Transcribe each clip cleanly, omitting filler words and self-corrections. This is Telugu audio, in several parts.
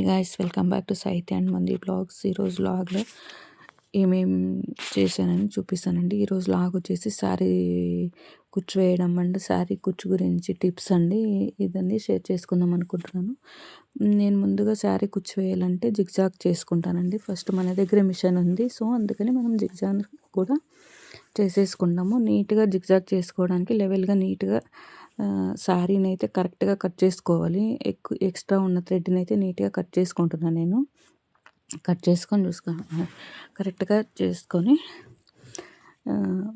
Hi guys, welcome back to సాహిత్య అండ్ మంది బ్లాగ్స్. ఈరోజు లాగ్లో ఏమేం చేశానని చూపిస్తానండి. ఈరోజు లాగ్ వచ్చేసి శారీ కుచ్చు వేయడం అండ్ శారీ కుచ్చు గురించి టిప్స్ అండి. ఇదండి షేర్ చేసుకుందాం అనుకుంటున్నాను. నేను ముందుగా శారీ కుచ్చు వేయాలంటే జిగ్జాగ్ చేసుకుంటానండి. ఫస్ట్ మన దగ్గర మిషన్ ఉంది, సో అందుకని మనం జిగ్జాగ్ కూడా చేసేసుకుంటాము. నీట్గా జిగ్జాగ్ చేసుకోవడానికి లెవెల్గా నీట్గా శారీని అయితే కరెక్ట్గా కట్ చేసుకోవాలి. ఎక్స్ట్రా ఉన్న థ్రెడ్ని అయితే నీట్గా కట్ చేసుకుంటున్నాను నేను. కట్ చేసుకొని కరెక్ట్గా చేసుకొని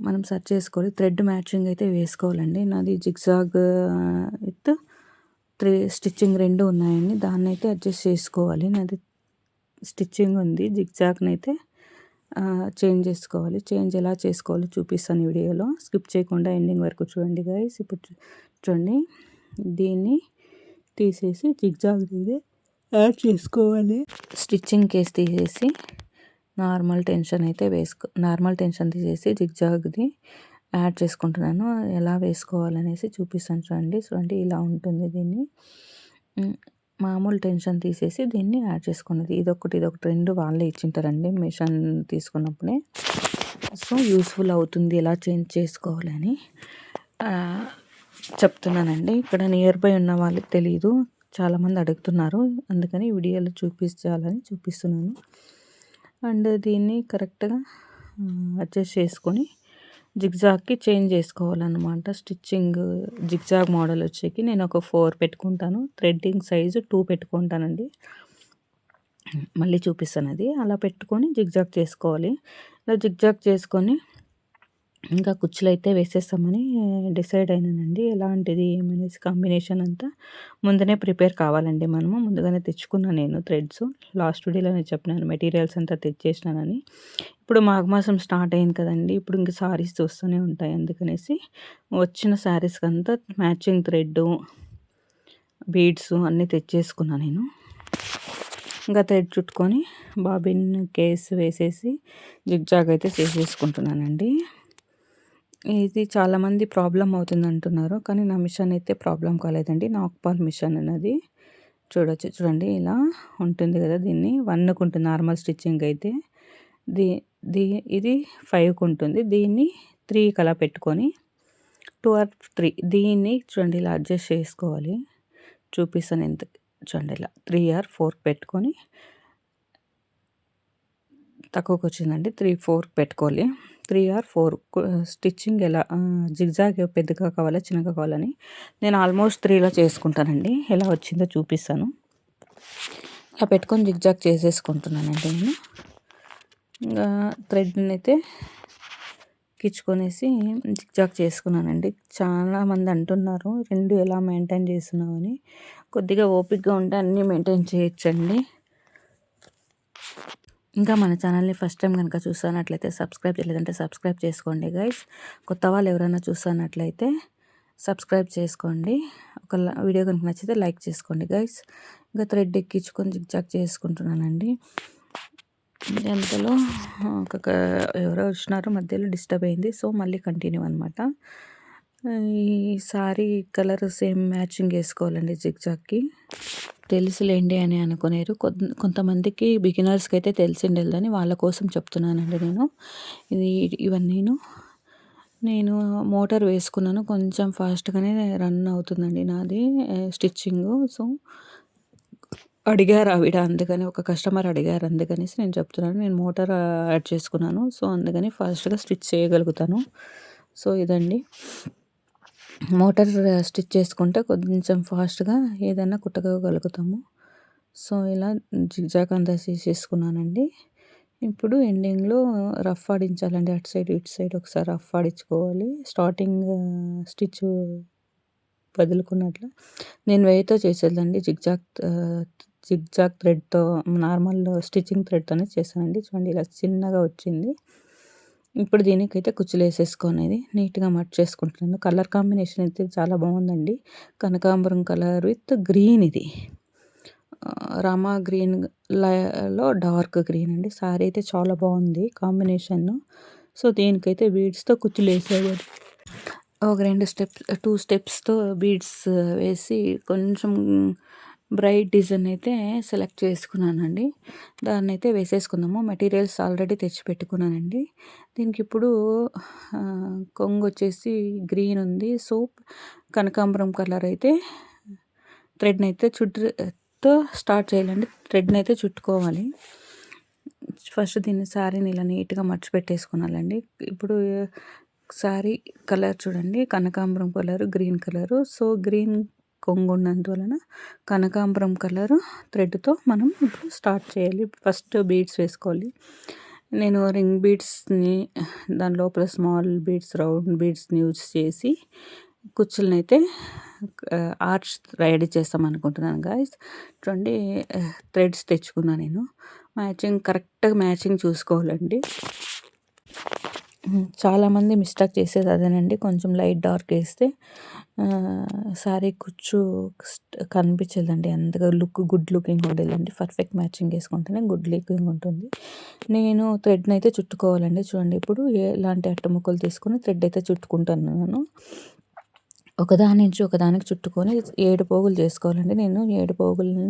మనం సెట్ చేసుకోవాలి. థ్రెడ్ మ్యాచింగ్ అయితే వేసుకోవాలండి. నాది జిగ్జాగ్ విత్ స్టిచ్చింగ్ 2 ఉన్నాయండి. దాన్ని అయితే అడ్జస్ట్ చేసుకోవాలి. నాది స్టిచ్చింగ్ ఉంది, జిగ్జాగ్ని అయితే చేంజ్ చేసుకోవాలి. చేంజ్ ఎలా చేసుకోవాలో చూపిస్తాను వీడియోలో. స్కిప్ చేయకుండా ఎండింగ్ వరకు చూడండి గైస్. ఇప్పుడు చూడండి, దీన్ని తీసేసి జిగ్జాగ్ ఇది యాడ్ చేసుకోవాలి. స్టిచ్చింగ్ కేస్ తీసేసి నార్మల్ టెన్షన్ తీసేసి జిగ్జాగ్ది యాడ్ చేసుకుంటున్నాను. ఎలా వేసుకోవాలనేసి చూపిస్తాను చూడండి. ఇలా ఉంటుంది. దీన్ని మామూలు టెన్షన్ తీసేసి దీన్ని యాడ్ చేసుకున్నది. ఇదొకటి 2 వాళ్ళే ఇచ్చింటారండి మిషన్ తీసుకున్నప్పుడే. సో యూస్ఫుల్ అవుతుంది ఎలా చేంజ్ చేసుకోవాలని చెప్తున్నానండి. ఇక్కడ నియర్ బై ఉన్న వాళ్ళకి తెలీదు, చాలామంది అడుగుతున్నారు, అందుకని వీడియోలో చూపిస్తున్నాను. అండ్ దీన్ని కరెక్ట్గా అడ్జస్ట్ చేసుకొని జిగ్జాగ్కి చేంజ్ చేసుకోవాలన్నమాట. స్టిచ్చింగ్ జిగ్జాగ్ మోడల్ వచ్చేకి నేను ఒక 4 పెట్టుకుంటాను. థ్రెడ్డింగ్ సైజు 2 పెట్టుకుంటానండి. మళ్ళీ చూపిస్తాను అది. అలా పెట్టుకొని జిగ్జాగ్ చేసుకోవాలి. ఇలా జిగ్జాగ్ చేసుకొని ఇంకా కుచ్చులు అయితే వేసేస్తామని డిసైడ్ అయినానండి. ఎలాంటిది ఏమనేసి కాంబినేషన్ అంతా ముందునే ప్రిపేర్ కావాలండి. మనము ముందుగానే తెచ్చుకున్నాను నేను థ్రెడ్స్. లాస్ట్ వీడియోలోనే చెప్పినాను మెటీరియల్స్ అంతా తెచ్చేసినానని. ఇప్పుడు మాఘమాసం స్టార్ట్ అయింది కదండి. ఇప్పుడు ఇంక శారీస్ వస్తూనే ఉంటాయి. అందుకనేసి వచ్చిన శారీస్కి అంతా మ్యాచింగ్ థ్రెడ్, బీడ్స్ అన్నీ తెచ్చేసుకున్నాను నేను. ఇంకా థ్రెడ్ చుట్టుకొని బాబిన్ కేస్ వేసేసి జిగ్జాగ్ అయితే చేసేసుకుంటున్నానండి. ఇది చాలామంది ప్రాబ్లం అవుతుంది అంటున్నారు, కానీ నా మిషన్ అయితే ప్రాబ్లం కాలేదండి. నాక్పాల్ మిషన్ అన్నది చూడండి ఇలా ఉంటుంది కదా. దీన్ని 1కు ఉంటుంది నార్మల్ స్టిచ్చింగ్ అయితే. ఇది 5కు ఉంటుంది. దీన్ని 3కి అలా పెట్టుకొని 2 or 3 దీన్ని చూడండి ఇలా అడ్జస్ట్ చేసుకోవాలి. చూపిస్తాను ఎంత. చూడండి ఇలా 3 or 4 పెట్టుకొని, తక్కువకి వచ్చిందండి 3, 4 పెట్టుకోవాలి. 3 or 4 స్టిచ్చింగ్ ఎలా జిగ్జాగ్ పెద్దగా కావాలా చిన్నగా కావాలని నేను ఆల్మోస్ట్ 3లో చేసుకుంటానండి. ఎలా వచ్చిందో చూపిస్తాను. ఇలా పెట్టుకొని జిగ్జాగ్ చేసేసుకుంటున్నానండి నేను. ఇంకా థ్రెడ్ని అయితే కిచ్చుకొనేసి జిగ్జాగ్ చేసుకున్నానండి. చాలామంది అంటున్నారు 2 ఎలా మెయింటైన్ చేస్తున్నావు అని. కొద్దిగా ఓపికగా ఉంటే అన్నీ మెయింటైన్ చేయొచ్చండి. ఇంకా మన ఛానల్ని ఫస్ట్ టైం కనుక చూస్తున్నట్లయితే సబ్స్క్రైబ్ చేయలేదంటే సబ్స్క్రైబ్ చేసుకోండి గైస్. కొత్త వాళ్ళు ఎవరైనా చూస్తున్నట్లయితే సబ్స్క్రైబ్ చేసుకోండి. ఒక వీడియో కనుక నచ్చితే లైక్ చేసుకోండి గైస్. ఇంకా థ్రెడ్ ఎక్కించుకొని జిగ్జాగ్ చేసుకుంటున్నానండి. ఎంతలో ఎవరో వచ్చినారో మధ్యలో డిస్టర్బ్ అయింది. సో మళ్ళీ కంటిన్యూ అనమాట. ఈ సారీ కలర్ సేమ్ మ్యాచింగ్ వేసుకోవాలండి జిగ్జాగ్కి. తెలుసులేండి అని అనుకునేరు కొంతమందికి, బిగినర్స్కి అయితే తెలిసిండేదని వాళ్ళ కోసం చెప్తున్నానండి నేను. నేను మోటార్ వేసుకున్నాను. కొంచెం ఫాస్ట్గానే రన్ అవుతుందండి నాది స్టిచ్చింగ్. సో అడిగారు ఆవిడ, అందుకని ఒక కస్టమర్ అడిగారు, అందుకనేసి నేను చెప్తున్నాను. నేను మోటార్ యాడ్ చేసుకున్నాను, సో అందుకని ఫాస్ట్గా స్టిచ్ చేయగలుగుతాను. సో ఇదండి, మోటార్ స్టిచ్ చేసుకుంటే కొంచెం ఫాస్ట్గా ఏదైనా కుట్టగలుగుతాము. సో ఇలా జిగ్జాగ్ అంతా చేసేసుకున్నానండి. ఇప్పుడు ఎండింగ్లో రఫ్ ఆడించాలండి. అటు సైడ్ ఇటు సైడ్ ఒకసారి రఫ్ ఆడించుకోవాలి. స్టార్టింగ్ స్టిచ్ వదులుకున్నట్లు నేను వేయితో చేసేదండి. జిగ్జాగ్ థ్రెడ్తో, నార్మల్ స్టిచ్చింగ్ థ్రెడ్తోనే చేశానండి. చూడండి ఇలా చిన్నగా వచ్చింది. ఇప్పుడు దీనికైతే కుచ్చులు వేసేసుకునేది నీట్గా మట్ చేసుకుంటున్నాను. కలర్ కాంబినేషన్ అయితే చాలా బాగుందండి. కనకాంబరం కలర్ విత్ గ్రీన్, ఇది రామా గ్రీన్లో డార్క్ గ్రీన్ అండి. సారీ అయితే చాలా బాగుంది కాంబినేషన్. సో దీనికైతే బీడ్స్తో కుచ్చులు వేసేవాడు. ఒక 2 స్టెప్స్తో బీడ్స్ వేసి కొంచెం బ్రైట్ డిజైన్ అయితే సెలెక్ట్ చేసుకున్నానండి. దాన్నైతే వేసేసుకుందాము. మెటీరియల్స్ ఆల్రెడీ తెచ్చిపెట్టుకున్నానండి. దీనికి ఇప్పుడు కొంగొచ్చేసి గ్రీన్ ఉంది. సో, కనకాంబరం కలర్ అయితే థ్రెడ్‌నైతే తో స్టార్ట్ చేయాలండి. థ్రెడ్‌నైతే చుట్టుకోవాలి. ఫస్ట్ దీన్ని శారీని ఇలా నీట్‌గా మడచి పెట్టేసుకోనాలండి. ఇప్పుడు శారీ కలర్ చూడండి, కనకాంబరం colour, green colour. So, green కొంగున్నందువలన కనకాంబరం కలరు థ్రెడ్‌తో మనం ఇప్పుడు స్టార్ట్ చేయాలి. ఫస్ట్ బీడ్స్ వేసుకోవాలి. నేను రింగ్ బీడ్స్‌ని దాని లోపల స్మాల్ బీడ్స్, రౌండ్ బీడ్స్‌ని యూజ్ చేసి కుచ్చులనైతే ఆర్చ్ రెడీ చేస్తామనుకుంటున్నాను గాయ్స్. చూడండి, థ్రెడ్స్ తెచ్చుకున్నా నేను. కరెక్ట్‌గా మ్యాచింగ్ చూసుకోవాలండి. చాలామంది మిస్టేక్ చేసేది అదేనండి. కొంచెం లైట్ డార్క్ వేస్తే శారీ కుచ్చు కనిపించదండి. అంతగా గుడ్ లుకింగ్ ఉండేదండి. పర్ఫెక్ట్ మ్యాచింగ్ వేసుకుంటేనే గుడ్ లుకింగ్ ఉంటుంది. నేను థ్రెడ్‌నైతే చుట్టుకోవాలండి. చూడండి, ఇప్పుడు ఎలాంటి అట్ట ముక్కలు తీసుకొని థ్రెడ్ అయితే చుట్టుకుంటున్నాను. ఒకదాని నుంచి ఒకదానికి చుట్టుకొని 7 పోగులు చేసుకోవాలండి. నేను 7 పోగులని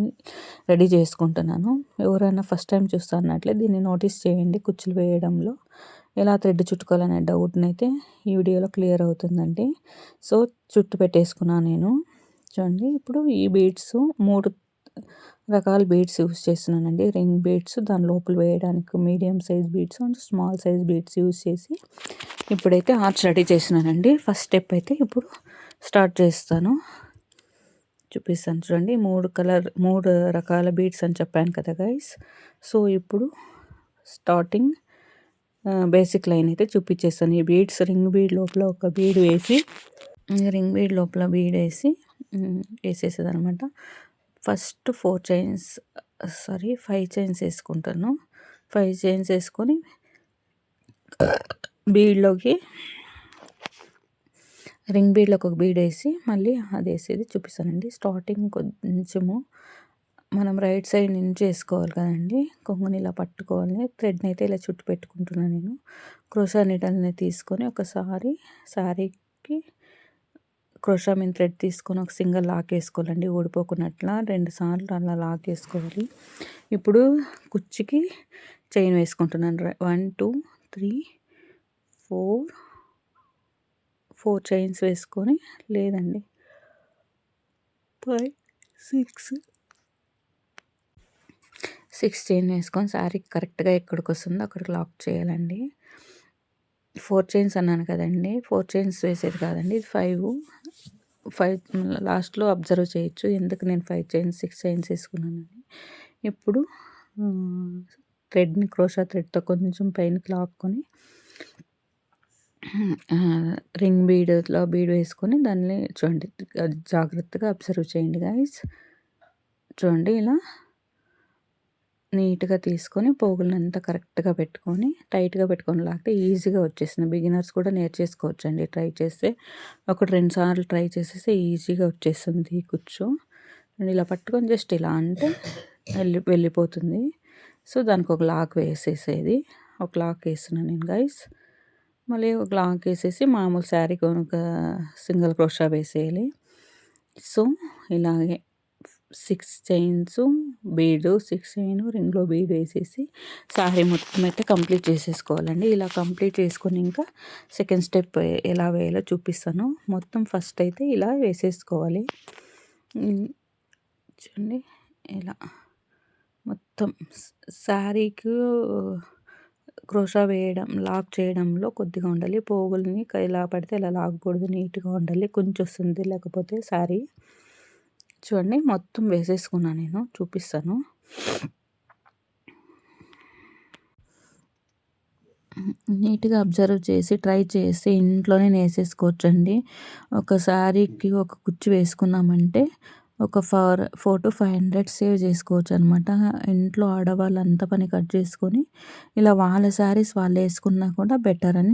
రెడీ చేసుకుంటున్నాను. ఎవరైనా ఫస్ట్ టైం చూస్తున్నట్లే దీన్ని నోటీస్ చేయండి. కుచ్చులు వేయడంలో ఎలా థ్రెడ్ చుట్టుకోవాలనే డౌట్‌నైతే ఈ వీడియోలో క్లియర్ అవుతుందండి. సో, చుట్టు పెట్టేసుకున్నాను నేను. చూడండి, ఇప్పుడు ఈ బీడ్స్ 3 రకాల బీడ్స్ యూజ్ చేస్తున్నానండి. రింగ్ బీడ్స్, దాని లోపల వేయడానికి medium size beads and small size beads use చేసి ఇప్పుడైతే ఆర్చ్ రెడీ చేసినానండి. ఫస్ట్ స్టెప్ అయితే ఇప్పుడు స్టార్ట్ చేస్తాను. చూపిస్తాను చూడండి. 3 రకాల బీడ్స్ అని చెప్పాను కదా గైస్. సో, ఇప్పుడు స్టార్టింగ్ బేసిక్ లైన్ అయితే చూపించేస్తాను. ఈ బీడ్స్ రింగ్ బీడ్ లోపల ఒక బీడ్ వేసి వేసేసేదనమాట. ఫస్ట్ 5 చైన్స్ వేసుకుంటాను. 5 చైన్స్ వేసుకొని రింగ్ బీడ్లోకి ఒక బీడ్ వేసి మళ్ళీ అది వేసేది చూపిస్తానండి. స్టార్టింగ్ కొంచెము మనం రైట్ సైడ్ నుంచి వేసుకోవాలి కదండి. కొంగుని ఇలా పట్టుకోవాలి. థ్రెడ్ని అయితే ఇలా చుట్టు పెట్టుకుంటున్నాను నేను. క్రోషా నీడల్ని తీసుకొని ఒకసారి శారీకి క్రోషా మీద థ్రెడ్ తీసుకొని ఒక సింగిల్ లాక్ వేసుకోవాలండి. ఊడిపోకున్నట్లా 2 సార్లు అలా లాక్ వేసుకోవాలి. ఇప్పుడు కుచ్చికి చైన్ వేసుకుంటున్నాను. 1 2 3 4 చైన్స్ వేసుకొని, లేదండి 5 6 చైన్ వేసుకొని శారీ కరెక్ట్గా ఎక్కడికి వస్తుందో అక్కడికి లాక్ చేయాలండి. 4 చైన్స్ అన్నాను కదండి. 4 చైన్స్ వేసేది కాదండి, ఇది 5 లాస్ట్లో అబ్జర్వ్ చేయొచ్చు ఎందుకు నేను 5 చైన్స్ 6 చైన్స్ వేసుకున్నానని. ఇప్పుడు థ్రెడ్ని క్రోషా థ్రెడ్తో కొంచెం పైనకి లాక్కొని రింగ్ బీడ్లో బీడ్ వేసుకొని దాన్ని చూడండి, జాగ్రత్తగా అబ్జర్వ్ చేయండి గాయస్. చూడండి, ఇలా నీట్గా తీసుకొని పోగులనంతా కరెక్ట్గా పెట్టుకొని టైట్గా పెట్టుకొని లాగితే ఈజీగా వచ్చేసింది. బిగినర్స్ కూడా నేర్చేసుకోవచ్చండి. ట్రై చేస్తే 1-2 సార్లు ట్రై చేసేస్తే ఈజీగా వచ్చేస్తుంది ఈ కుచ్చు. ఇలా పట్టుకొని జస్ట్ ఇలా అంటే వెళ్ళిపోతుంది. సో, దానికి ఒక లాక్ వేసేసేది. ఒక లాక్ వేస్తున్నాను నేను గైస్. మళ్ళీ ఒక లాక్ వేసేసి మామూలు శారీ కనుక సింగిల్ క్రోషా వేసేయాలి. సో, ఇలాగే 6 చైన్స్ బీడు, 6 చైన్ రింగ్లో బీడ్ వేసేసి శారీ మొత్తం అయితే కంప్లీట్ చేసేసుకోవాలండి. ఇలా కంప్లీట్ చేసుకొని ఇంకా సెకండ్ స్టెప్ ఎలా వేయాలో చూపిస్తాను. మొత్తం ఫస్ట్ అయితే ఇలా వేసేసుకోవాలి. చూడండి, ఇలా మొత్తం శారీకి క్రోషా వేయడం, లాక్ చేయడంలో కొద్దిగా ఉండాలి. పోగుల్ని ఎలా పడితే ఇలా లాగకూడదు, నీట్గా ఉండాలి. కొంచెం వస్తుంది లేకపోతే శారీ. చూడండి, మొత్తం వేసేసుకున్నాను నేను, చూపిస్తాను. నీట్గా అబ్జర్వ్ చేసి ట్రై చేసి ఇంట్లోనే వేసేసుకోవచ్చండి. ఒక శారీకి ఒక కుచ్చు వేసుకున్నామంటే ఒక 400 to 500 సేవ్ చేసుకోవచ్చు అనమాట. ఇంట్లో ఆడవాళ్ళు అంత పని కట్ చేసుకొని ఇలా వాళ్ళ శారీస్ వాళ్ళు వేసుకున్నా కూడా బెటర్ అని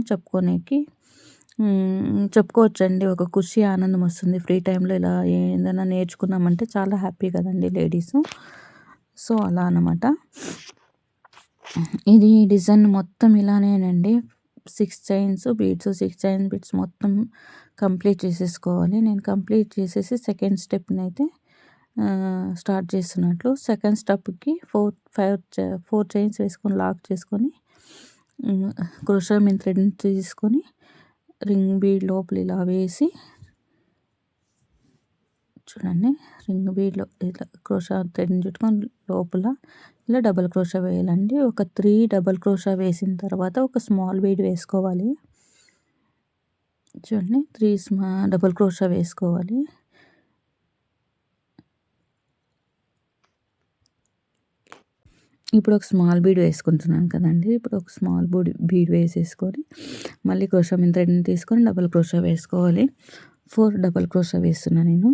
చెప్పుకోవచ్చండి. ఒక ఖుషి ఆనందం వస్తుంది. ఫ్రీ టైంలో ఇలా ఏదైనా నేర్చుకున్నామంటే చాలా హ్యాపీ కదండి లేడీస్. సో, అలా అన్నమాట. ఇది డిజైన్ మొత్తం ఇలానేనండి. 6 చైన్స్ బీడ్స్, 6 చైన్ బీడ్స్ మొత్తం కంప్లీట్ చేసేసుకోవాలి. నేను కంప్లీట్ చేసేసి సెకండ్ స్టెప్ని అయితే స్టార్ట్ చేస్తున్నట్లు. సెకండ్ స్టెప్‌కి 4 చైన్స్ వేసుకొని లాక్ చేసుకొని క్రోషా మీన్ థ్రెడ్‌ని తీసుకొని రింగ్ బీడ్ లోపల ఇలా వేసి చూడండి, రింగ్ బీడ్‌లో ఇట్లా క్రోషా థ్రెడ్‌ని చుట్టుకొని లోపల ఇలా డబుల్ క్రోషా వేయాలండి. ఒక 3 డబుల్ క్రోషా వేసిన తర్వాత ఒక స్మాల్ బీడ్ వేసుకోవాలి. చూడండి, 3 డబుల్ క్రోషా వేసుకోవాలి. ఇప్పుడు ఒక స్మాల్ బీడ్ వేసుకుంటున్నాను కదండి. ఇప్పుడు ఒక స్మాల్ బీడ్ వేసేసుకొని మళ్ళీ క్రోషా మీన్ థ్రెడ్‌ని తీసుకొని డబుల్ క్రోషా వేసుకోవాలి. 4 డబుల్ క్రోషా వేస్తున్నా నేను.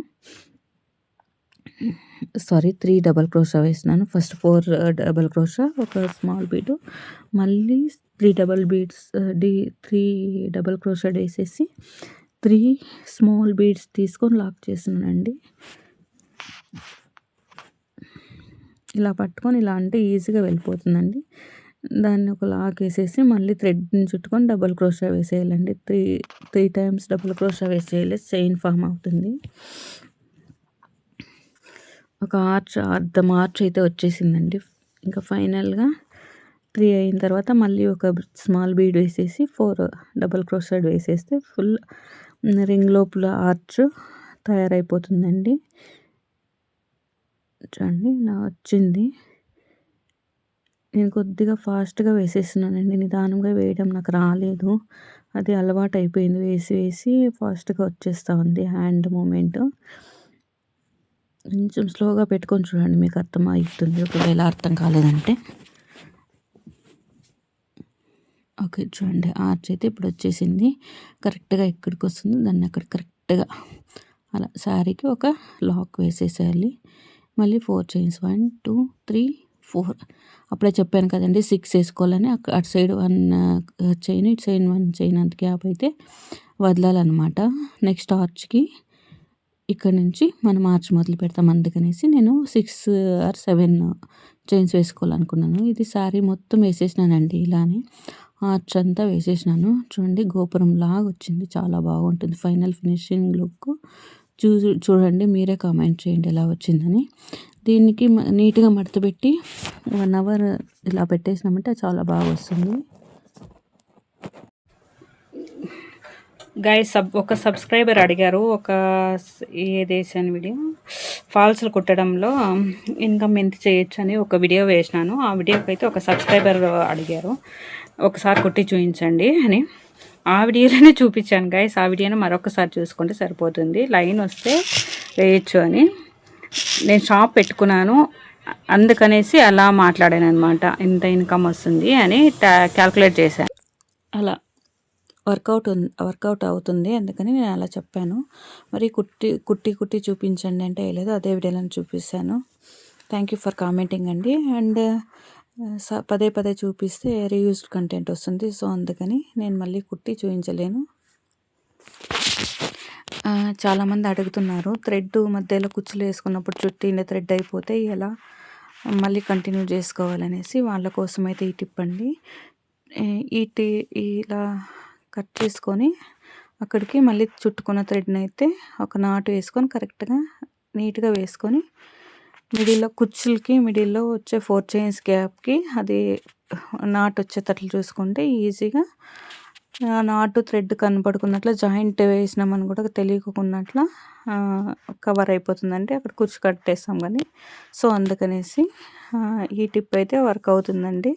3 డబుల్ క్రోషా వేస్తున్నాను. ఫస్ట్ 4 డబుల్ క్రోషా, ఒక స్మాల్ బీడు, మళ్ళీ 3 డబుల్ క్రోషా వేసేసి 3 స్మాల్ బీడ్స్ తీసుకొని లాక్ చేస్తున్నానండి. ఇలా పట్టుకొని ఇలా అంటే ఈజీగా వెళ్ళిపోతుందండి. దాన్ని ఒక లాక్ వేసేసి మళ్ళీ థ్రెడ్‌ని చుట్టుకొని డబుల్ క్రోషా వేసేయాలండి. 3 టైమ్స్ డబుల్ క్రోషా వేసేయాలి. చైన్ ఫామ్ అవుతుంది. ఒక అర్ధం ఆర్చ్ అయితే వచ్చేసిందండి. ఇంకా ఫైనల్‌గా 3 అయిన తర్వాత మళ్ళీ ఒక స్మాల్ బీడ్ వేసేసి 4 డబుల్ క్రోషా వేసేస్తే ఫుల్ రింగ్ లోపల ఆర్చ్ తయారైపోతుందండి. చూడండి, ఇలా వచ్చింది. నేను కొద్దిగా ఫాస్ట్‌గా వేసేస్తున్నానండి. నిదానంగా వేయడం నాకు రాలేదు. అది అలవాటు అయిపోయింది. వేసి ఫాస్ట్‌గా వచ్చేస్తా ఉంది హ్యాండ్ మూమెంట్. కొంచెం స్లోగా పెట్టుకొని చూడండి, మీకు అర్థమవుతుంది ఒకవేళ అర్థం కాలేదంటే. ఓకే, చూడండి, ఆర్చ్ అయితే ఇప్పుడు వచ్చేసింది. కరెక్ట్గా ఎక్కడికి వస్తుందో దాన్ని అక్కడ కరెక్ట్గా అలా శారీకి ఒక లాక్ వేసేసేయాలి. మళ్ళీ 4 చైన్స్ 1 2 3 4 అప్పుడే చెప్పాను కదండి 6 వేసుకోవాలని. అటు సైడ్ 1 చైన్, ఇటు సైడ్ 1 చైన్, అంత గ్యాప్ అయితే వదలాలన్నమాట. నెక్స్ట్ ఆర్చ్కి ఇక్కడ నుంచి మనం ఆర్చ్ మొదలు పెడతాం. అందుకనేసి నేను 6 ఆర్ 7 చైన్స్ వేసుకోవాలనుకున్నాను. ఇది శారీ మొత్తం వేసేసినానండి. ఇలానే ఆర్చ్ అంతా వేసేసినాను. చూడండి, గోపురం లాగా వచ్చింది. చాలా బాగుంటుంది ఫైనల్ ఫినిషింగ్ లుక్. చూడండి, మీరే కామెంట్ చేయండి ఎలా వచ్చిందని. దీనికి నీట్గా మడతపెట్టి 1 అవర్ ఇలా పెట్టేసినామంటే చాలా బాగా వస్తుంది. గైస్, ఒక సబ్స్క్రైబర్ అడిగారు, ఏదేసాను వీడియో, ఫాల్స్లు కుట్టడంలో ఇన్కమ్ ఎంత చేయొచ్చు అని ఒక వీడియో వేసినాను. ఆ వీడియోకి అయితే ఒక సబ్స్క్రైబర్ అడిగారు, ఒకసారి కుట్టి చూపించండి అని. ఆ వీడియోలోనే చూపించాను గైస్. ఆ వీడియోని మరొకసారి చూసుకుంటే సరిపోతుంది. లైన్ వస్తే వేయచ్చు అని. నేను షాప్ పెట్టుకున్నాను, అందుకనేసి అలా మాట్లాడాను అనమాట. ఇంత ఇన్కమ్ వస్తుంది అని క్యాల్కులేట్ చేశాను. అలా వర్కౌట్ అవుతుంది, అందుకని నేను అలా చెప్పాను. మరి కుట్టి చూపించండి అంటే లేదు, అదే వీడియోలో చూపిస్తాను. థ్యాంక్ యూ ఫర్ కామెంటింగ్ అండి. అండ్ పదే చూపిస్తే రీయూజ్డ్ కంటెంట్ వస్తుంది. సో అందుకని నేను మళ్ళీ కుట్టి చూపించలేను. చాలామంది అడుగుతున్నారు, థ్రెడ్ మధ్యలో కుచ్చులు వేసుకున్నప్పుడు చుట్టిన థ్రెడ్ అయిపోతే ఎలా మళ్ళీ కంటిన్యూ చేసుకోవాలనేసి వాళ్ళ కోసం అయితే ఈ టిప్ అండి. ఇలా కట్ చేసుకొని అక్కడికి మళ్ళీ చుట్టుకున్న థ్రెడ్ని అయితే ఒక నాటు వేసుకొని కరెక్ట్గా నీట్గా వేసుకొని మిడిల్లో కుచ్చులకి మిడిల్లో వచ్చే 4 చైన్స్ గ్యాప్కి అది నాటు వచ్చేటట్లు చూసుకుంటే ఈజీగా నాటు థ్రెడ్ కనపడుకున్నట్లు జాయింట్ వేసినామని కూడా తెలియకున్నట్ల కవర్ అయిపోతుందంటే అక్కడ కుచ్చు కట్టేస్తాం కానీ. సో అందుకనేసి ఈ టిప్ అయితే వర్క్ అవుతుందండి.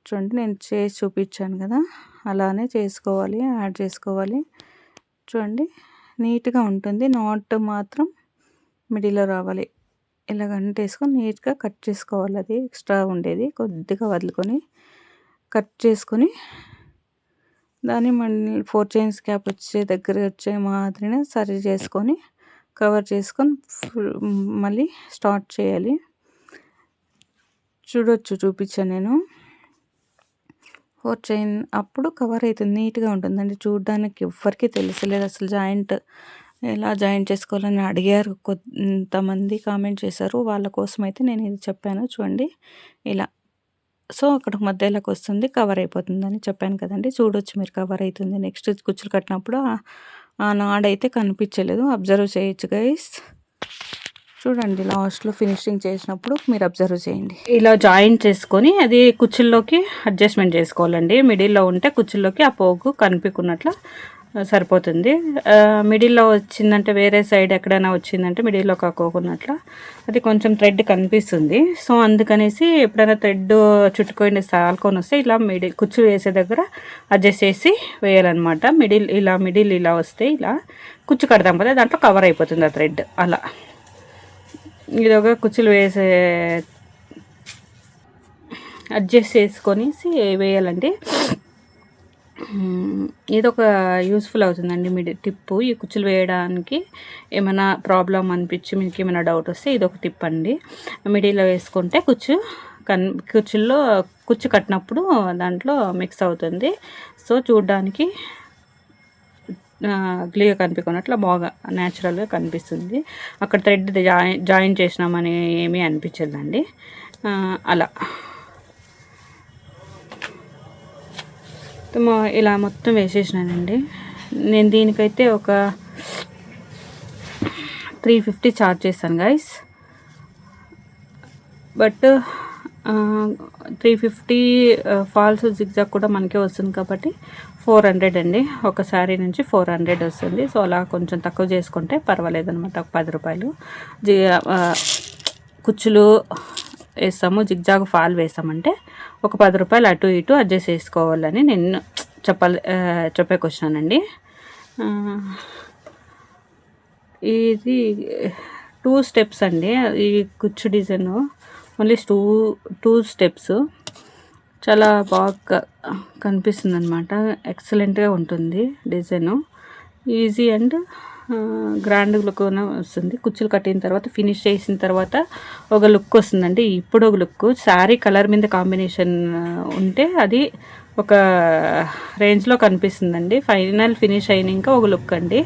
చూడండి, నేను చేసి చూపించాను కదా, అలానే చేసుకోవాలి, యాడ్ చేసుకోవాలి. చూడండి, నీట్గా ఉంటుంది. నాట్ మాత్రం మిడిల్లో రావాలి. ఇలా గంటేసుకొని నీట్గా కట్ చేసుకోవాలి. అది ఎక్స్ట్రా ఉండేది కొద్దిగా వదులుకొని కట్ చేసుకొని దాన్ని మళ్ళీ 4 చైన్స్ గ్యాప్ వచ్చే మాదిరినే సరి చేసుకొని కవర్ చేసుకొని మళ్ళీ స్టార్ట్ చేయాలి. చూపించాను నేను. 4 చైన్ అప్పుడు కవర్ అవుతుంది, నీట్గా ఉంటుందండి. చూడడానికి ఎవ్వరికీ తెలిసలేదు అసలు ఎలా జాయింట్ చేసుకోవాలని అడిగారు. కొంతమంది కామెంట్ చేశారు, వాళ్ళ కోసం అయితే నేను ఇది చెప్పాను. చూడండి, ఇలా. సో అక్కడ మధ్యలోకి వస్తుంది, కవర్ అయిపోతుందని చెప్పాను కదండి. చూడొచ్చు మీరు, కవర్ అవుతుంది. నెక్స్ట్ కుచ్చులు కట్టినప్పుడు ఆ నాడైతే కనిపించలేదు, అబ్జర్వ్ చేయొచ్చు గైస్. చూడండి లాస్ట్లో ఫినిషింగ్ చేసినప్పుడు మీరు అబ్జర్వ్ చేయండి. ఇలా జాయిన్ చేసుకొని అది కుచ్చుల్లోకి అడ్జస్ట్మెంట్ చేసుకోవాలండి. మిడిల్లో ఉంటే కుచ్చుల్లోకి ఆ పోగు కనిపించుకున్నట్లు సరిపోతుంది. మిడిల్లో వచ్చిందంటే వేరే సైడ్ ఎక్కడైనా వచ్చిందంటే మిడిల్లో కాకోకున్నట్లు అది కొంచెం థ్రెడ్ కనిపిస్తుంది. సో అందుకనేసి ఎప్పుడైనా థ్రెడ్ చుట్టుకొని సాల్కొని వస్తే ఇలా కుచ్చు వేసే దగ్గర అడ్జస్ట్ చేసి వేయాలన్నమాట. మిడిల్ ఇలా వస్తే ఇలా కుచ్చు కడతాం కదా, దాంట్లో కవర్ అయిపోతుంది ఆ థ్రెడ్. అలా ఇదొక కుచ్చులు వేసే అడ్జస్ట్ చేసుకొనేసి వేయాలండి. ఇదొక యూస్ఫుల్ అవుతుందండి టిప్పు. ఈ కుచ్చులు వేయడానికి ఏమైనా ప్రాబ్లం అనిపించి మీకు ఏమైనా డౌట్ వస్తే ఇదొక టిప్ అండి. మిడిల్లో వేసుకుంటే కుచ్చుల్లో కుచ్చు కట్టినప్పుడు దాంట్లో మిక్స్ అవుతుంది. సో చూడ్డానికి క్లియర్ కనిపించినట్లు బాగా న్యాచురల్గా కనిపిస్తుంది. అక్కడ థ్రెడ్ జాయిన్ చేసినామని ఏమీ అనిపించదండి. అలా ఇలా మొత్తం వేసేసినానండి. నేను దీనికైతే ఒక 350 ఛార్జ్ చేస్తాను గైస్. బట్ 350 ఫాల్స్ జిగ్జాగ్ కూడా మనకే వస్తుంది కాబట్టి 400 అండి. ఒక శారీ నుంచి 400 వస్తుంది. సో అలా కొంచెం తక్కువ చేసుకుంటే పర్వాలేదు అనమాట. ఒక 10 రూపాయలు కుచ్చులు వేస్తాము, జిగ్జాగ్ ఫాల్ వేస్తామంటే ఒక 10 రూపాయలు అటు ఇటు అడ్జస్ట్ చేసుకోవాలని నేను చెప్పేకొచ్చినానండి. ఇది 2 స్టెప్స్ అండి. ఈ కుచ్చు డిజైన్ ఓన్లీ 2 స్టెప్స్. చాలా బాగా కనిపిస్తుంది అనమాట. ఎక్సలెంట్గా ఉంటుంది design. Easy and grand look వస్తుంది. కుచ్చులు కట్టిన తర్వాత ఫినిష్ చేసిన తర్వాత ఒక లుక్ వస్తుందండి. ఇప్పుడు ఒక లుక్ శారీ కలర్ మీద కాంబినేషన్ ఉంటే అది ఒక రేంజ్లో కనిపిస్తుందండి. ఫైనల్ ఫినిష్ అయినాక ఒక లుక్ అండి.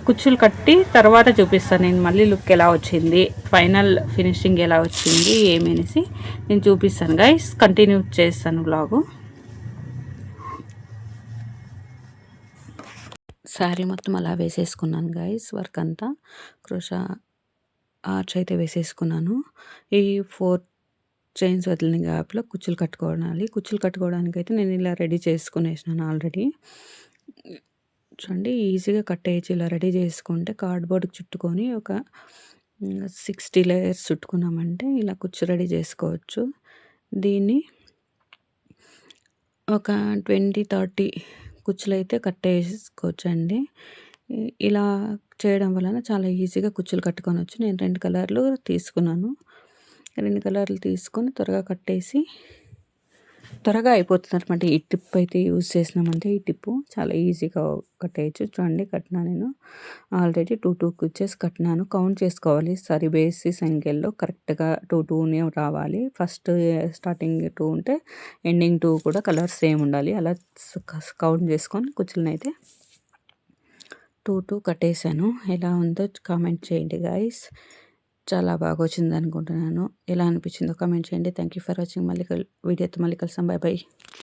కుచ్చులు కట్టి తర్వాత చూపిస్తాను నేను మళ్ళీ లుక్ ఎలా వచ్చింది, ఫైనల్ ఫినిషింగ్ ఎలా వచ్చింది ఏమనేసి నేను చూపిస్తాను గైస్. కంటిన్యూ చేస్తాను వ్లాగు. శారీ మొత్తం అలా వేసేసుకున్నాను గైస్. వర్క్ అంతా క్రోషా ఆర్చ్ అయితే వేసేసుకున్నాను. ఈ 4 చైన్స్ వదిలిన గ్యాప్లో కుచ్చులు కట్టుకోవాలి. కుచ్చులు కట్టుకోవడానికి అయితే నేను ఇలా రెడీ చేసుకునేసినాను ఆల్రెడీ. చూడండి ఈజీగా కట్టేయచ్చు. ఇలా రెడీ చేసుకుంటే కార్డ్బోర్డ్కి చుట్టుకొని ఒక 60 లేయర్స్ చుట్టుకున్నామంటే ఇలా కుచ్చు రెడీ చేసుకోవచ్చు. దీన్ని ఒక 20-30 కుచ్చులు అయితే కట్టేసుకోవచ్చండి. ఇలా చేయడం వలన చాలా ఈజీగా కుచ్చులు కట్టుకోవచ్చు. నేను 2 కలర్లు తీసుకున్నాను. 2 కలర్లు తీసుకొని త్వరగా కట్టేసి త్వరగా అయిపోతుంది అనమాట. ఈ టిప్ అయితే యూజ్ చేసినామంటే ఈ టిప్పు చాలా ఈజీగా కట్టేయచ్చు. చూడండి కట్టినా నేను ఆల్రెడీ 2 కుచ్చెస్ కట్టినాను. కౌంట్ చేసుకోవాలి. సరి బేసి సంఖ్యల్లో కరెక్ట్గా 2 రావాలి. ఫస్ట్ స్టార్టింగ్ 2 ఉంటే ఎండింగ్ 2 కూడా కలర్ సేమ్ ఉండాలి. అలా కౌంట్ చేసుకొని కుచ్చులను అయితే 2 కట్టేశాను. ఎలా ఉందో కామెంట్ చేయండి గైస్. చాలా బాగా వచ్చింది అనుకుంటున్నాను. ఎలా అనిపించిందో కామెంట్ చేయండి. Thank you for watching. వీడియోతో మళ్ళీ కలుస్తాం. Bye bye.